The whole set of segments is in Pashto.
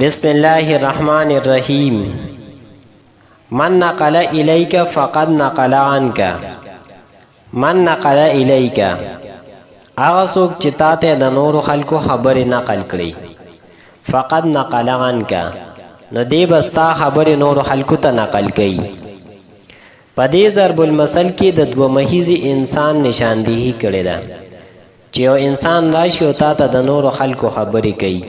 بسم الله الرحمن الرحیم. من نقل الیک فقد نقل عنک. من نقل الیک هغه څوک چې تا ته د نورو خلکو خبرې نقل کړي، فقد نقل عنک نو دی بستا خبرې نورو خلکو ته نقل کړي. په دې ضرب المثل کې د دوه مهیزي انسان نشاندهی کړې ده چې یو انسان راشي او تا ته د نورو خلکو خبرې کوي،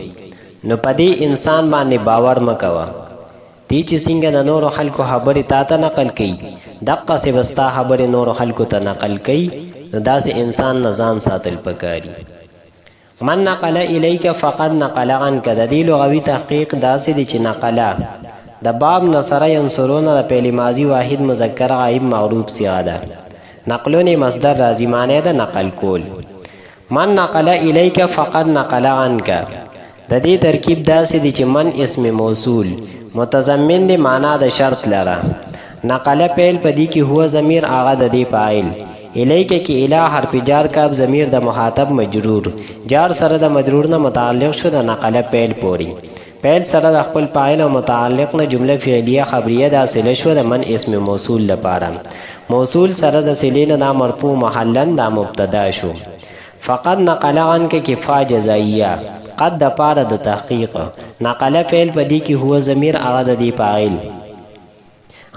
نو په دې انسان باندې باور مکوه. دی چې څنګه د نورو خلکو خبرې تا ته نقل کوي، دقسې به ستا خبرې نورو خلکو ته نقل کوي، نو داسې انسان نه ځان ساتل پکاري. من نقل الیک فقد نقل عنک د دې لغوي تحقیق داسې دی چې نقله د باب نصره ینصرون د فعل ماضي واحد مذکر غایب معروف صیغه ده. نقلون مصدر راځي معنی ده نقل کول. من نقل الیک فقد نقل عنک د دې ترکیب داسې دی چې من اسم موصول متضمن دی معنا د شرط لره. نقل فعل پدې کې هو ضمیر هغه د دې فاعل، الیک کې اله حرف جار کاب ضمیر د مخاطب مجرور، جار سره د مجرور نه متعلق شو د نقل فعل پوری. فعل سره د خپل فاعل او متعلق نه جمله فعلیه خبریه د اصله شو د من اسم موصول لپاره. موصول سره د صله نه مرفوع محلن د مبتدا شو. فقد نقل عنک کفا جزائیه قد د پاره د تحقیق. نقل فعل پدې کې هو ضمیر هغه د دې فاعل،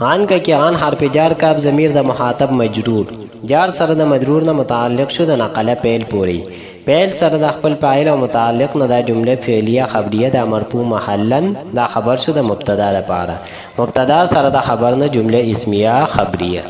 عن کا کې عن حرف جار کاب ضمیر د مخاطب مجرور، جار سره د مجرور نه متعلق شو د نقل فعل پوری. فعل سره د خپل فاعل او متعلق نه د جمله فعلیه خبریه د مرفوع محلن دا خبر شو د مبتدا لپاره. مبتدا سره د خبر نه جمله اسمیه خبریه.